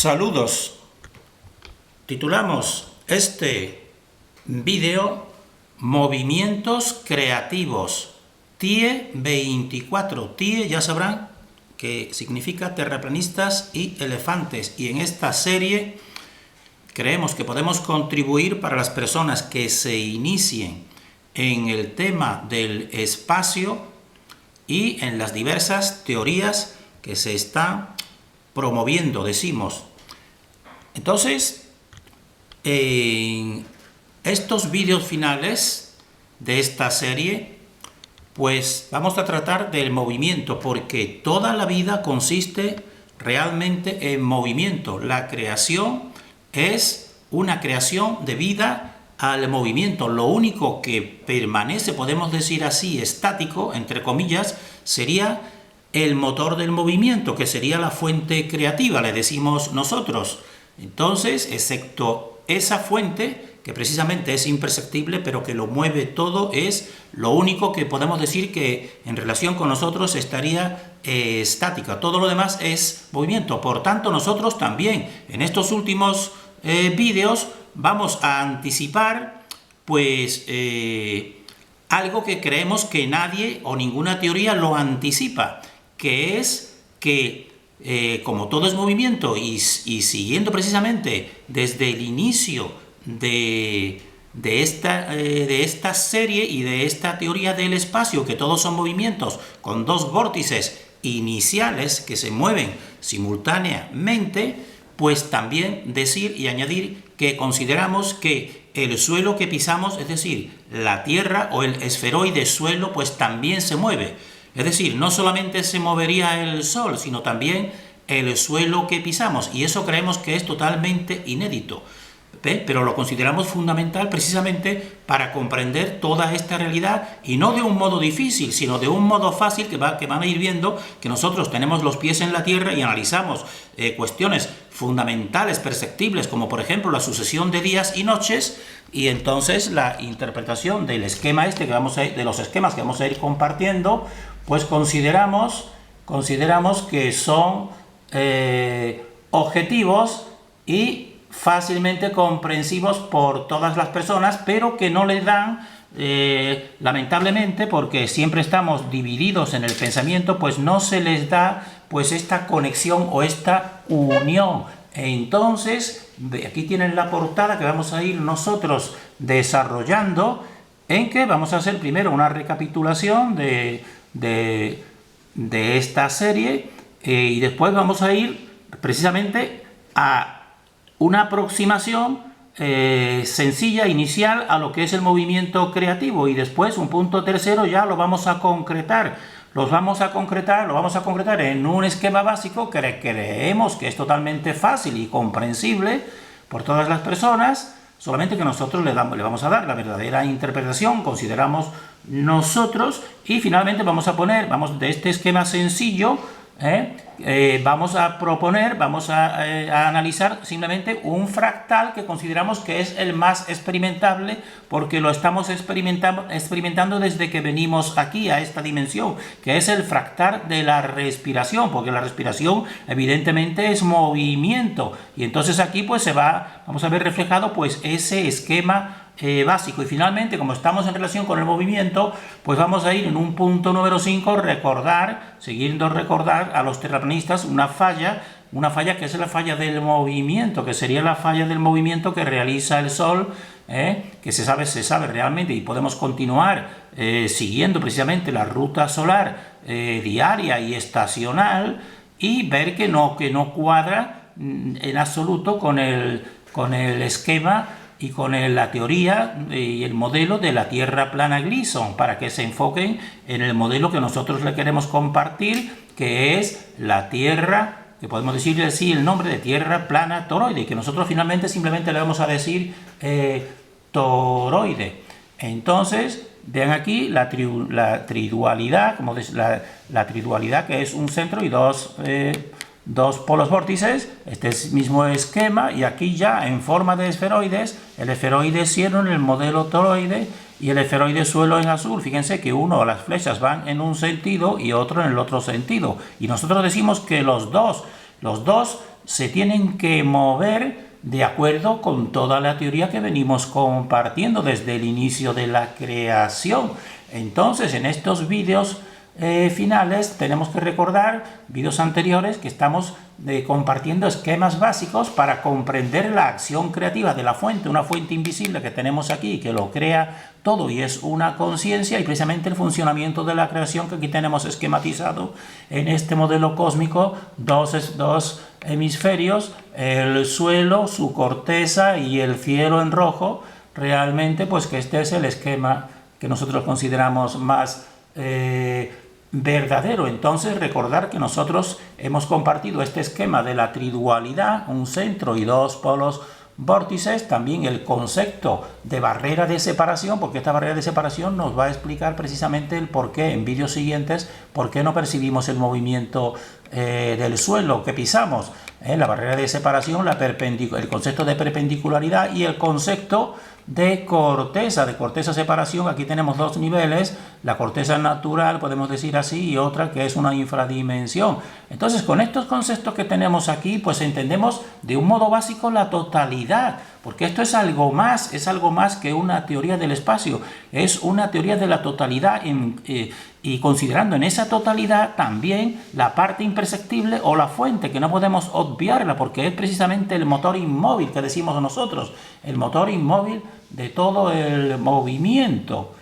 Saludos. Titulamos este vídeo Movimientos creativos. TIE 24. TIE ya sabrán que significa terraplanistas y elefantes. Y en esta serie creemos que podemos contribuir para las personas que se inicien en el tema del espacio y en las diversas teorías que se están promoviendo, decimos. Entonces, en estos vídeos finales de esta serie, pues vamos a tratar del movimiento, porque toda la vida consiste realmente en movimiento. La creación es una creación de vida al movimiento. Lo único que permanece, podemos decir así, estático, entre comillas, sería el motor del movimiento, que sería la fuente creativa, le decimos nosotros. Entonces, excepto esa fuente, que precisamente es imperceptible, pero que lo mueve todo, es lo único que podemos decir que en relación con nosotros estaría estática. Todo lo demás es movimiento. Por tanto, nosotros también, en estos últimos vídeos, vamos a anticipar, pues, algo que creemos que nadie o ninguna teoría lo anticipa, que es que como todo es movimiento y siguiendo precisamente desde el inicio de esta serie y de esta teoría del espacio, que todos son movimientos con dos vórtices iniciales que se mueven simultáneamente, pues también decir y añadir que consideramos que el suelo que pisamos, es decir, la Tierra o el esferoide suelo, pues también se mueve. Es decir, no solamente se movería el Sol, sino también el suelo que pisamos, y eso creemos que es totalmente inédito. Pero lo consideramos fundamental precisamente para comprender toda esta realidad, y no de un modo difícil, sino de un modo fácil que van a ir viendo que nosotros tenemos los pies en la tierra y analizamos cuestiones fundamentales, perceptibles, como por ejemplo la sucesión de días y noches, y entonces la interpretación del esquema de los esquemas que vamos a ir compartiendo, pues consideramos que son objetivos y fácilmente comprensivos por todas las personas, pero que no les dan, lamentablemente, porque siempre estamos divididos en el pensamiento, pues no se les da pues esta conexión o esta unión. Entonces, aquí tienen la portada que vamos a ir nosotros desarrollando, en que vamos a hacer primero una recapitulación de esta serie, y después vamos a ir precisamente a una aproximación sencilla, inicial, a lo que es el movimiento creativo, y después un punto tercero ya lo vamos a concretar. Lo vamos a concretar en un esquema básico que creemos que es totalmente fácil y comprensible por todas las personas, solamente que nosotros le vamos a dar la verdadera interpretación, consideramos nosotros, y finalmente vamos de este esquema sencillo, vamos a analizar simplemente un fractal que consideramos que es el más experimentable, porque lo estamos experimentando desde que venimos aquí a esta dimensión, que es el fractal de la respiración, porque la respiración evidentemente es movimiento, y entonces aquí pues vamos a ver reflejado pues ese esquema básico. Y finalmente, como estamos en relación con el movimiento, pues vamos a ir en un punto número 5, recordar a los terraplanistas una falla que es la falla del movimiento, que sería la falla del movimiento que realiza el Sol, que se sabe realmente, y podemos continuar siguiendo precisamente la ruta solar diaria y estacional, y ver que no cuadra en absoluto con el esquema y con la teoría y el modelo de la Tierra plana Gleason, para que se enfoquen en el modelo que nosotros le queremos compartir, que es la Tierra, que podemos decirle así el nombre de Tierra plana toroide, que nosotros finalmente simplemente le vamos a decir toroide. Entonces, vean aquí la tridualidad, la tridualidad, que es un centro y dos polos vórtices, este mismo esquema, y aquí ya en forma de esferoides, el esferoide cielo en el modelo toroide y el esferoide suelo en azul. Fíjense que las flechas van en un sentido y otro en el otro sentido, y nosotros decimos que los dos Los dos se tienen que mover de acuerdo con toda la teoría que venimos compartiendo desde el inicio de la creación. Entonces, en estos vídeos finales tenemos que recordar vídeos anteriores que estamos compartiendo esquemas básicos para comprender la acción creativa de la fuente, una fuente invisible que tenemos aquí que lo crea todo y es una conciencia, y precisamente el funcionamiento de la creación que aquí tenemos esquematizado en este modelo cósmico, dos hemisferios, el suelo, su corteza y el cielo en rojo. Realmente pues que este es el esquema que nosotros consideramos más verdadero. Entonces recordar que nosotros hemos compartido este esquema de la tridualidad, un centro y dos polos vórtices, también el concepto de barrera de separación, porque esta barrera de separación nos va a explicar precisamente el por qué en vídeos siguientes, por qué no percibimos el movimiento del suelo que pisamos. La barrera de separación, el concepto de perpendicularidad y el concepto de corteza separación. Aquí tenemos dos niveles, la corteza natural, podemos decir así, y otra que es una infradimensión. Entonces, con estos conceptos que tenemos aquí, pues entendemos de un modo básico la totalidad, porque esto es algo más que una teoría del espacio, es una teoría de la totalidad y considerando en esa totalidad también la parte imperceptible o la fuente, que no podemos obviarla porque es precisamente el motor inmóvil que decimos nosotros, el motor inmóvil de todo el movimiento.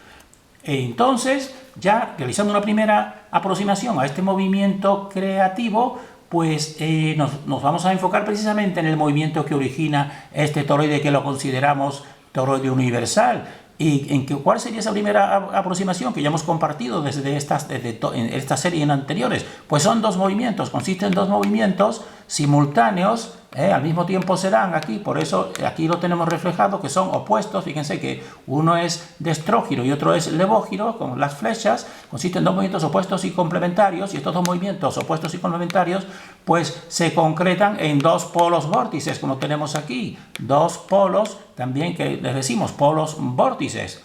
Entonces, ya realizando una primera aproximación a este movimiento creativo, pues nos vamos a enfocar precisamente en el movimiento que origina este toroide, que lo consideramos toroide universal. ¿Y cuál sería esa primera aproximación que ya hemos compartido desde en esta serie en anteriores? Pues son dos movimientos, consisten en dos movimientos simultáneos, al mismo tiempo se dan aquí, por eso aquí lo tenemos reflejado, que son opuestos. Fíjense que uno es destrógiro y otro es levógiro, con las flechas. Consisten en dos movimientos opuestos y complementarios, y estos dos movimientos opuestos y complementarios pues se concretan en dos polos vórtices, como tenemos aquí, dos polos también que les decimos polos vórtices.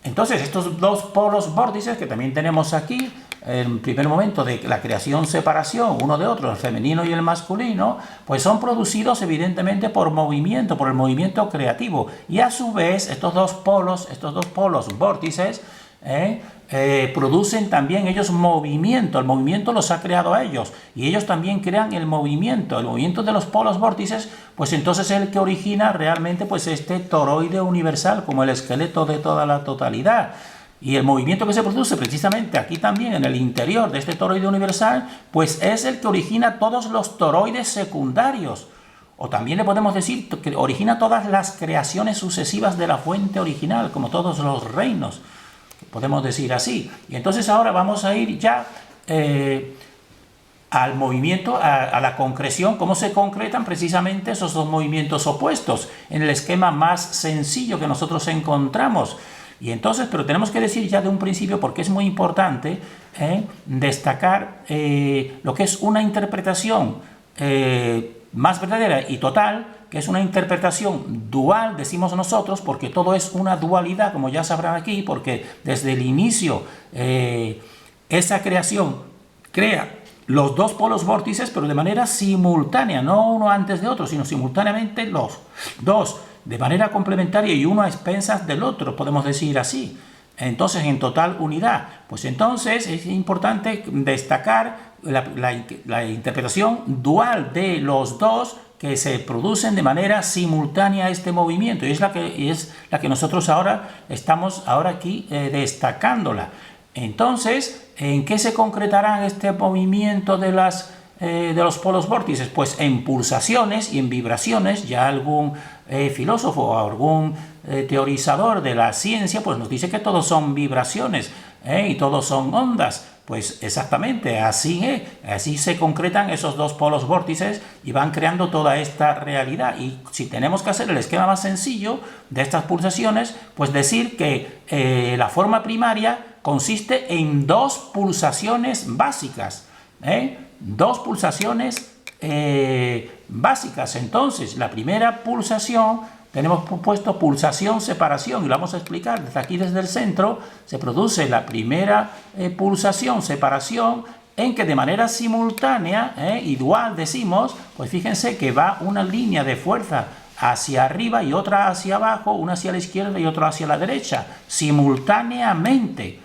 Entonces, estos dos polos vórtices que también tenemos aquí, en primer momento de la creación-separación uno de otro, el femenino y el masculino, pues son producidos evidentemente por el movimiento creativo. Y a su vez, estos dos polos vórtices, producen también ellos movimiento. El movimiento los ha creado a ellos y ellos también crean el movimiento de los polos vórtices, pues entonces es el que origina realmente pues este toroide universal como el esqueleto de toda la totalidad. Y el movimiento que se produce precisamente aquí también en el interior de este toroide universal, pues es el que origina todos los toroides secundarios. O también le podemos decir que origina todas las creaciones sucesivas de la fuente original, como todos los reinos. Podemos decir así. Y entonces ahora vamos a ir ya al movimiento, a la concreción, cómo se concretan precisamente esos dos movimientos opuestos en el esquema más sencillo que nosotros encontramos. Y entonces, pero tenemos que decir ya de un principio, porque es muy importante destacar lo que es una interpretación más verdadera y total, que es una interpretación dual, decimos nosotros, porque todo es una dualidad, como ya sabrán aquí, porque desde el inicio esa creación crea los dos polos vórtices, pero de manera simultánea, no uno antes de otro, sino simultáneamente los dos, de manera complementaria y uno a expensas del otro, podemos decir así. Entonces, en total unidad. Pues entonces es importante destacar la interpretación dual de los dos que se producen de manera simultánea a este movimiento. Y es la que nosotros ahora estamos aquí destacándola. Entonces, ¿en qué se concretará este movimiento de los polos vórtices? Pues en pulsaciones y en vibraciones. Ya algún filósofo o algún teorizador de la ciencia pues nos dice que todos son vibraciones y todos son ondas. Pues exactamente, así se concretan esos dos polos vórtices y van creando toda esta realidad. Y si tenemos que hacer el esquema más sencillo de estas pulsaciones, pues decir que la forma primaria consiste en dos pulsaciones básicas, dos pulsaciones básicas. Entonces, la primera pulsación, tenemos puesto pulsación-separación, y lo vamos a explicar. Desde aquí, desde el centro, se produce la primera pulsación-separación en que de manera simultánea y dual decimos, pues fíjense que va una línea de fuerza hacia arriba y otra hacia abajo, una hacia la izquierda y otra hacia la derecha, simultáneamente.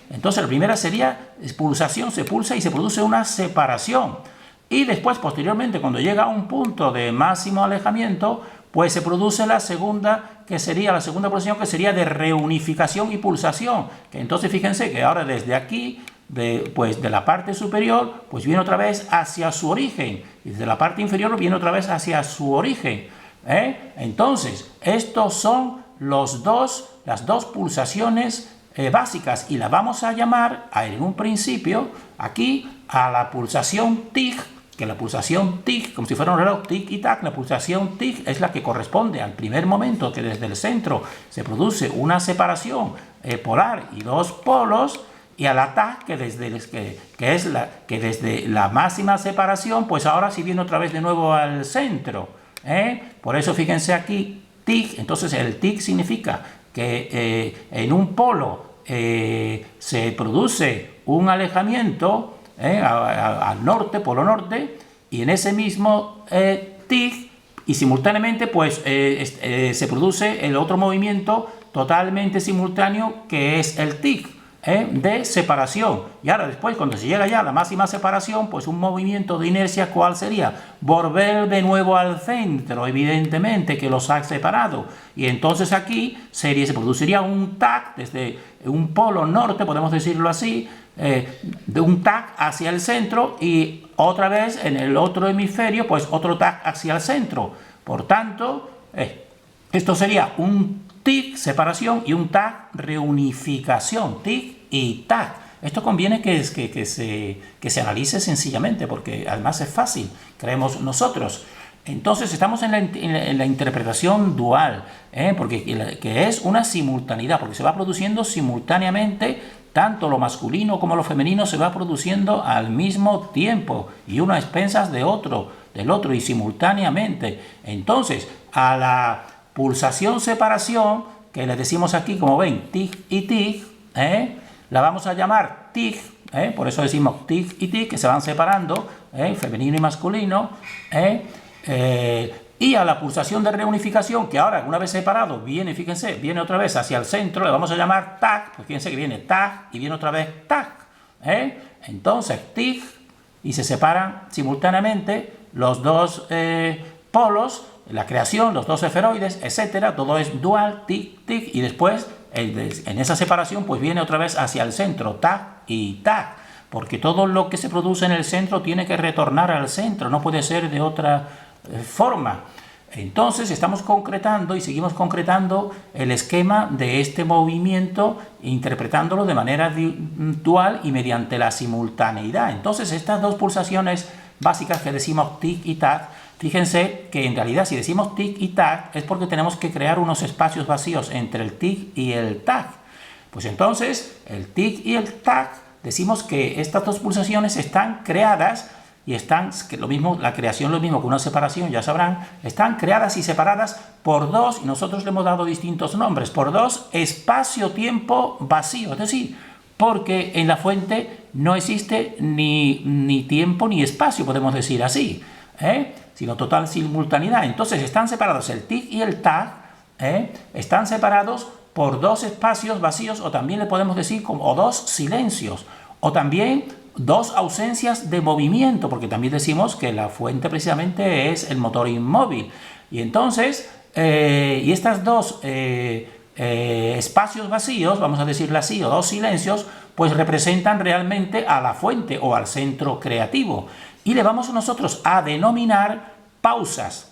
Entonces la primera sería pulsación, se pulsa y se produce una separación. Y después, posteriormente, cuando llega a un punto de máximo alejamiento, pues se produce la segunda pulsación, que sería de reunificación y pulsación. Que entonces fíjense que ahora desde aquí, de la parte superior, pues viene otra vez hacia su origen. Y desde la parte inferior viene otra vez hacia su origen. Entonces, estos son las dos pulsaciones básicas, y la vamos a llamar en un principio aquí a la pulsación TIG, que la pulsación TIG, como si fuera un reloj tic y tac, la pulsación TIG es la que corresponde al primer momento que desde el centro se produce una separación polar y dos polos, y a la TAC, que desde la máxima separación, pues ahora sí viene otra vez de nuevo al centro. Por eso fíjense aquí, TIG. Entonces el TIG significa que en un polo se produce un alejamiento al norte, polo norte, y en ese mismo TIG, y simultáneamente pues se produce el otro movimiento totalmente simultáneo, que es el TIG de separación. Y ahora después, cuando se llega ya a la máxima separación, pues un movimiento de inercia, ¿cuál sería? Volver de nuevo al centro, evidentemente, que los ha separado. Y entonces aquí se produciría un TAC desde un polo norte, podemos decirlo así, de un TAC hacia el centro, y otra vez en el otro hemisferio, pues otro TAC hacia el centro. Por tanto, esto sería un TIG, separación, y un TAC, reunificación. TIG y TAC. Esto conviene que se analice sencillamente, porque además es fácil, creemos nosotros. Entonces estamos en la interpretación dual, que es una simultaneidad, porque se va produciendo simultáneamente, tanto lo masculino como lo femenino se va produciendo al mismo tiempo, y uno a expensas del otro, y simultáneamente. Entonces, a la pulsación separación, que le decimos aquí, como ven, TIG y TIG, la vamos a llamar TIG, por eso decimos TIG y TIG, que se van separando, femenino y masculino, y a la pulsación de reunificación, que ahora, una vez separado, viene otra vez hacia el centro, le vamos a llamar TAC, pues fíjense que viene TAC y viene otra vez TAC. Entonces, TIG, y se separan simultáneamente los dos polos, la creación, los dos esferoides, etcétera, todo es dual, TIG, TIG, y después, en esa separación, pues viene otra vez hacia el centro, TAC y TAC, porque todo lo que se produce en el centro tiene que retornar al centro, no puede ser de otra forma. Entonces estamos concretando y seguimos concretando el esquema de este movimiento, interpretándolo de manera dual y mediante la simultaneidad. Entonces estas dos pulsaciones básicas que decimos TIG y TAC, fíjense que en realidad si decimos TIG y TAC es porque tenemos que crear unos espacios vacíos entre el TIG y el TAC. Pues entonces el TIG y el TAC, decimos que estas dos pulsaciones están creadas, y están, que lo mismo, la creación lo mismo que una separación, ya sabrán, están creadas y separadas por dos, y nosotros le hemos dado distintos nombres, por dos espacio-tiempo vacío, es decir, porque en la fuente no existe ni tiempo ni espacio, podemos decir así, sino total simultaneidad. Entonces están separados el TIG y el TAC, están separados por dos espacios vacíos, o también le podemos decir o dos silencios, o también dos ausencias de movimiento, porque también decimos que la fuente precisamente es el motor inmóvil. Y entonces, y estas dos espacios vacíos, vamos a decirlo así, o dos silencios, pues representan realmente a la fuente o al centro creativo. Y le vamos nosotros a denominar pausas,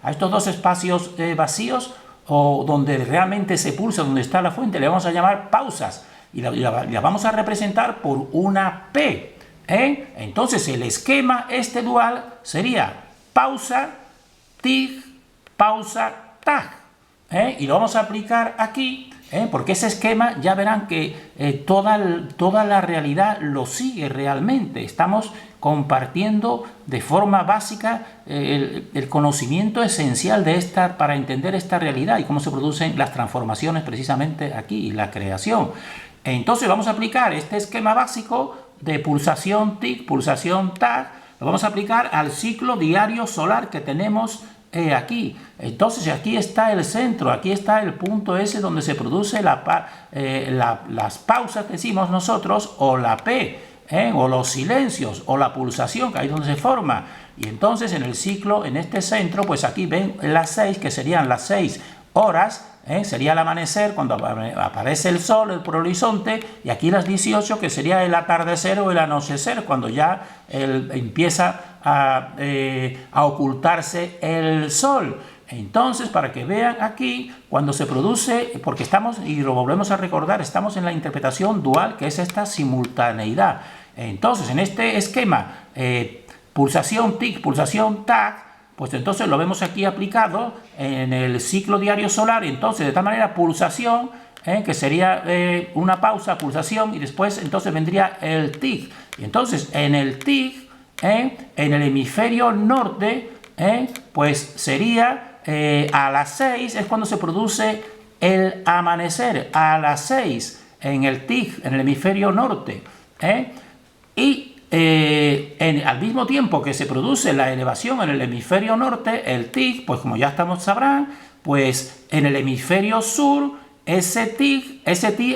a estos dos espacios vacíos, o donde realmente se pulsa, donde está la fuente, le vamos a llamar pausas. Y la vamos a representar por una P. Entonces el esquema dual sería pausa, TIG, pausa, TAC. Y lo vamos a aplicar aquí, porque ese esquema ya verán que toda la realidad lo sigue realmente. Estamos compartiendo de forma básica el conocimiento esencial para entender esta realidad y cómo se producen las transformaciones precisamente aquí, y la creación. Entonces vamos a aplicar este esquema básico de pulsación TIC, pulsación TAC, lo vamos a aplicar al ciclo diario solar que tenemos aquí. Entonces aquí está el centro, aquí está el punto S donde se produce las pausas, decimos nosotros, o la P, o los silencios, o la pulsación, que ahí es donde se forma. Y entonces en el ciclo, en este centro, pues aquí ven las 6, que serían las 6 horas, sería el amanecer cuando aparece el sol por el horizonte, y aquí las 18, que sería el atardecer o el anochecer, cuando ya empieza a ocultarse el sol. Entonces, para que vean aquí, cuando se produce, porque estamos, y lo volvemos a recordar, estamos en la interpretación dual, que es esta simultaneidad. Entonces, en este esquema, pulsación TIC, pulsación TAC, pues entonces lo vemos aquí aplicado en el ciclo diario solar. Entonces, de tal manera, pulsación, que sería una pausa, pulsación, y después entonces vendría el TIC. Y entonces, en el TIC, en el hemisferio norte, pues sería a las 6 es cuando se produce el amanecer, a las 6 en el TIC, en el hemisferio norte, y al mismo tiempo que se produce la elevación en el hemisferio norte, el TIC, pues como ya sabrán, pues en el hemisferio sur, ese TIC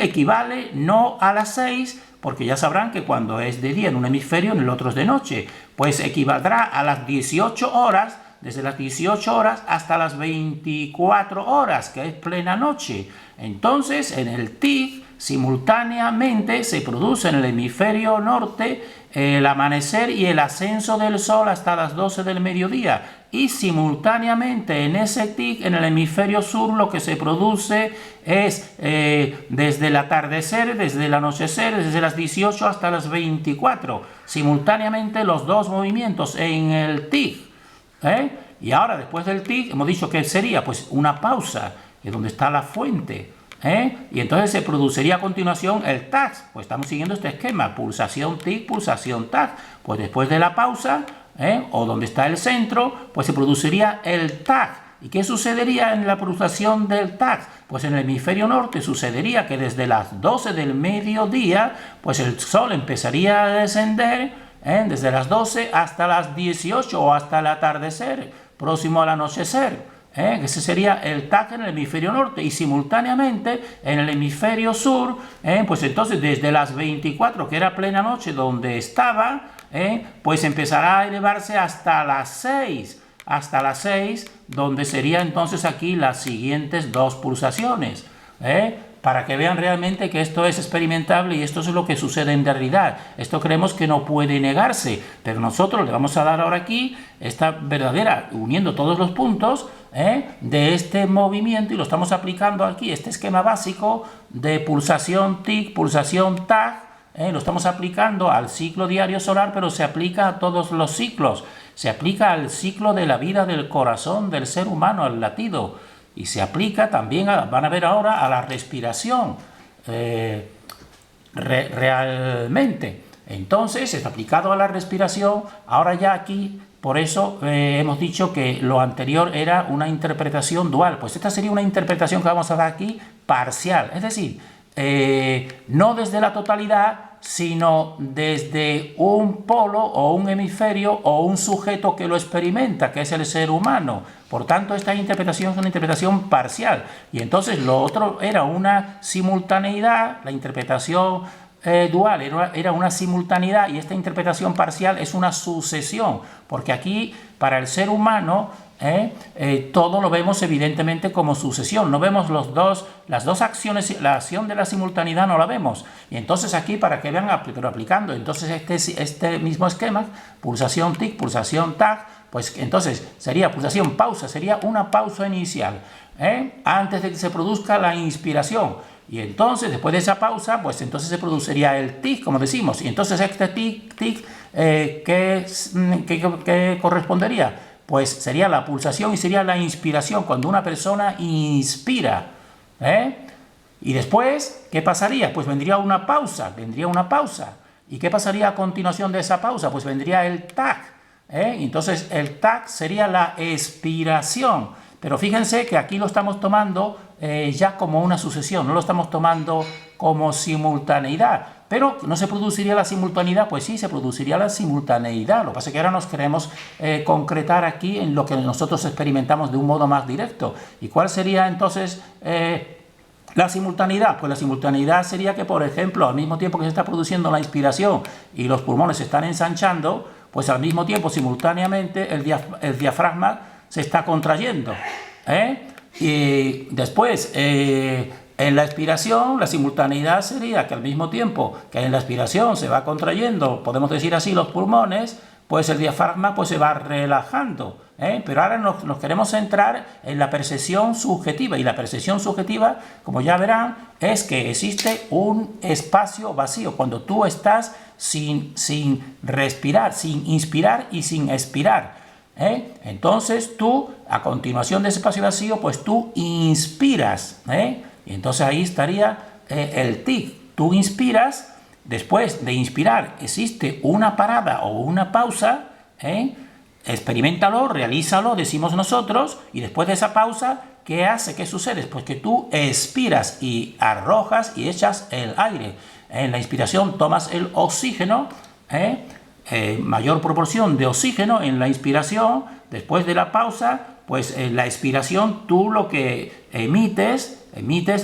equivale no a las 6, porque ya sabrán que cuando es de día en un hemisferio, en el otro es de noche, pues equivaldrá a las 18 horas, desde las 18 horas hasta las 24 horas, que es plena noche. Entonces, en el TIC, simultáneamente se produce en el hemisferio norte el amanecer y el ascenso del sol hasta las 12 del mediodía, y simultáneamente en ese TIC, en el hemisferio sur, lo que se produce es desde el atardecer, desde el anochecer, desde las 18 hasta las 24, simultáneamente los dos movimientos en el TIC. Y ahora, después del TIC, hemos dicho que sería pues una pausa, que es donde está la fuente. Y entonces se produciría a continuación el TAC. Pues estamos siguiendo este esquema, pulsación TIC, pulsación TAC. Pues después de la pausa, o donde está el centro, pues se produciría el TAC. ¿Y qué sucedería en la pulsación del TAC? Pues en el hemisferio norte sucedería que desde las 12 del mediodía, pues el sol empezaría a descender, desde las 12 hasta las 18 o hasta el atardecer, próximo al anochecer. Ese sería el TAC en el hemisferio norte, y simultáneamente en el hemisferio sur, pues entonces desde las 24, que era plena noche donde estaba, pues empezará a elevarse hasta las 6, donde sería entonces aquí las siguientes dos pulsaciones, para que vean realmente que esto es experimentable y esto es lo que sucede en realidad. Esto creemos que no puede negarse, pero nosotros le vamos a dar ahora aquí esta verdadera, uniendo todos los puntos de este movimiento, y lo estamos aplicando aquí, este esquema básico de pulsación TIC, pulsación TAC, lo estamos aplicando al ciclo diario solar, pero se aplica a todos los ciclos. Se aplica al ciclo de la vida del corazón del ser humano, al latido. Y se aplica también, van a ver ahora, a la respiración, realmente. Entonces, es aplicado a la respiración. Ahora ya aquí, por eso hemos dicho que lo anterior era una interpretación dual. Pues esta sería una interpretación que vamos a dar aquí parcial. Es decir, no desde la totalidad, sino desde un polo o un hemisferio o un sujeto que lo experimenta, que es el ser humano. Por tanto, esta interpretación es una interpretación parcial. Y entonces lo otro era una simultaneidad, la interpretación dual era una simultaneidad, y esta interpretación parcial es una sucesión, porque aquí para el ser humano todo lo vemos evidentemente como sucesión, no vemos las dos acciones, la acción de la simultaneidad no la vemos. Y entonces aquí, para que vean, pero aplicando entonces este mismo esquema, pulsación TIC, pulsación TAC, pues entonces sería pulsación pausa, sería una pausa inicial, antes de que se produzca la inspiración. Y entonces, después de esa pausa, pues entonces se produciría el TIC, como decimos. Y entonces este TIC, ¿qué correspondería? Pues sería la pulsación y sería la inspiración, cuando una persona inspira. Y después, ¿qué pasaría? Pues vendría una pausa. ¿Y qué pasaría a continuación de esa pausa? Pues vendría el TAC. Entonces el TAC sería la expiración. Pero fíjense que aquí lo estamos tomando ya como una sucesión, no lo estamos tomando como simultaneidad. pero no se produciría la simultaneidad. Pues sí, se produciría la simultaneidad. Lo que pasa es que ahora nos queremos concretar aquí en lo que nosotros experimentamos de un modo más directo. ¿Y cuál sería entonces la simultaneidad? Pues la simultaneidad sería que, por ejemplo, al mismo tiempo que se está produciendo la inspiración y los pulmones se están ensanchando, pues al mismo tiempo, simultáneamente, el diafragma se está contrayendo. Y después, en la expiración, la simultaneidad sería que al mismo tiempo que en la expiración se va contrayendo, podemos decir así, los pulmones, pues el diafragma pues se va relajando. Pero ahora nos queremos centrar en la percepción subjetiva, y la percepción subjetiva, como ya verán, es que existe un espacio vacío cuando tú estás sin respirar, sin inspirar y sin expirar. Entonces tú, a continuación de ese espacio vacío, pues tú inspiras, y entonces ahí estaría el tic. Tú inspiras, después de inspirar existe una parada o una pausa, experiméntalo, realízalo, decimos nosotros, y después de esa pausa, ¿qué hace? ¿Qué sucede? Pues que tú expiras y arrojas y echas el aire. En la inspiración tomas el oxígeno, mayor proporción de oxígeno en la inspiración. Después de la pausa, pues en la expiración tú lo que emites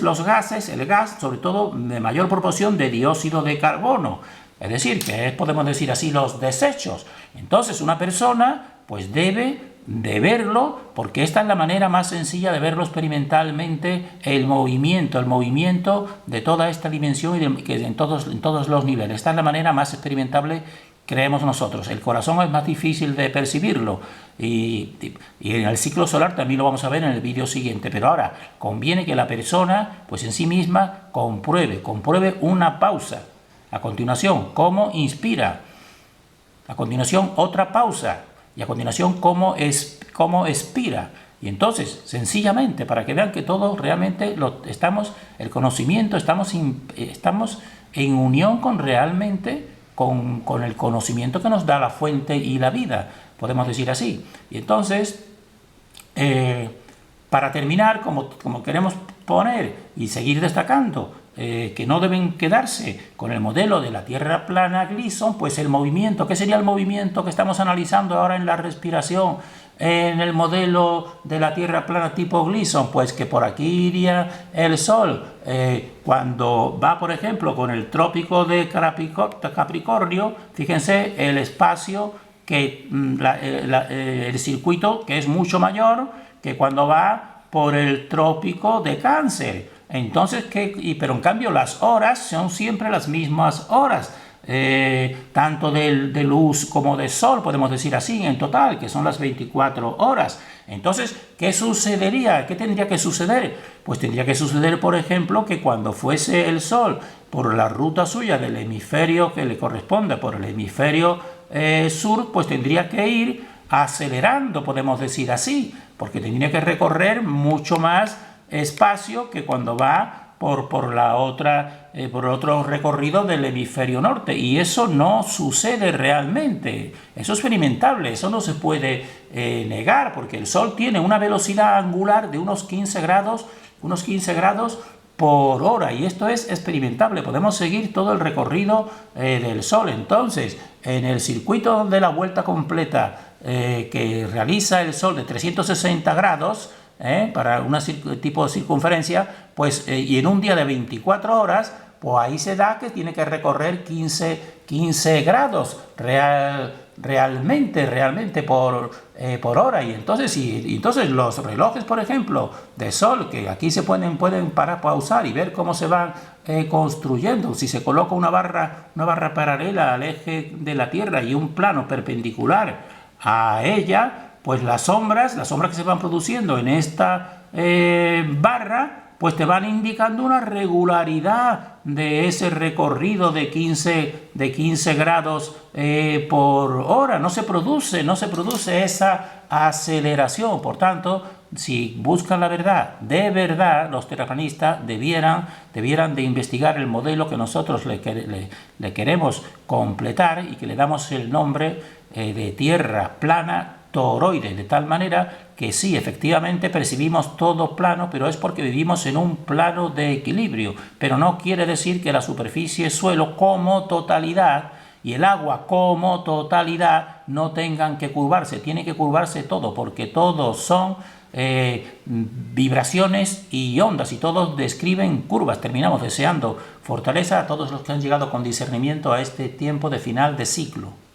los gases, el gas, sobre todo de mayor proporción de dióxido de carbono. Es decir, que podemos decir así, los desechos. Entonces una persona pues debe de verlo, porque esta es la manera más sencilla de verlo experimentalmente, el movimiento de toda esta dimensión y que en todos los niveles. Esta es la manera más experimentable, creemos nosotros. El corazón es más difícil de percibirlo, y en el ciclo solar también lo vamos a ver en el vídeo siguiente. Pero ahora conviene que la persona pues en sí misma compruebe una pausa. A continuación, cómo inspira. A continuación, otra pausa. Y a continuación, cómo expira. Y entonces, sencillamente, para que vean que todo realmente el conocimiento, estamos en unión con realmente con el conocimiento que nos da la fuente y la vida, podemos decir así. Y entonces, para terminar, como queremos poner y seguir destacando, que no deben quedarse con el modelo de la Tierra plana Gleason, pues el movimiento, ¿qué sería el movimiento que estamos analizando ahora en la respiración? En el modelo de la Tierra plana tipo Gleason, pues que por aquí iría el Sol, cuando va, por ejemplo, con el trópico de Capricornio, fíjense el espacio, el circuito, que es mucho mayor que cuando va por el trópico de Cáncer. Entonces, pero en cambio las horas son siempre las mismas horas, tanto de luz como de sol, podemos decir así, en total, que son las 24 horas. Entonces, ¿qué sucedería? ¿Qué tendría que suceder? Pues tendría que suceder, por ejemplo, que cuando fuese el sol por la ruta suya del hemisferio que le corresponde, por el hemisferio sur, pues tendría que ir acelerando, podemos decir así, porque tendría que recorrer mucho más espacio que cuando va por otro recorrido del hemisferio norte. Y eso no sucede realmente, eso es experimentable, eso no se puede negar, porque el Sol tiene una velocidad angular de unos 15 grados por hora, y esto es experimentable. Podemos seguir todo el recorrido del Sol. Entonces, en el circuito de la vuelta completa que realiza el Sol de 360 grados, para un tipo de circunferencia, pues, y en un día de 24 horas, pues ahí se da que tiene que recorrer 15 grados realmente por hora. Y entonces los relojes, por ejemplo, de Sol, que aquí se pueden pausar y ver cómo se van construyendo. Si se coloca una barra paralela al eje de la Tierra y un plano perpendicular a ella, pues las sombras que se van produciendo en esta barra, pues te van indicando una regularidad de ese recorrido de 15 grados por hora. No se produce esa aceleración. Por tanto, si buscan la verdad, de verdad, los terraplanistas debieran de investigar el modelo que nosotros le queremos completar y que le damos el nombre de Tierra plana toroide, de tal manera que sí, efectivamente percibimos todo plano, pero es porque vivimos en un plano de equilibrio, pero no quiere decir que la superficie suelo como totalidad y el agua como totalidad no tengan que curvarse, tiene que curvarse todo, porque todos son vibraciones y ondas y todos describen curvas. Terminamos deseando fortaleza a todos los que han llegado con discernimiento a este tiempo de final de ciclo.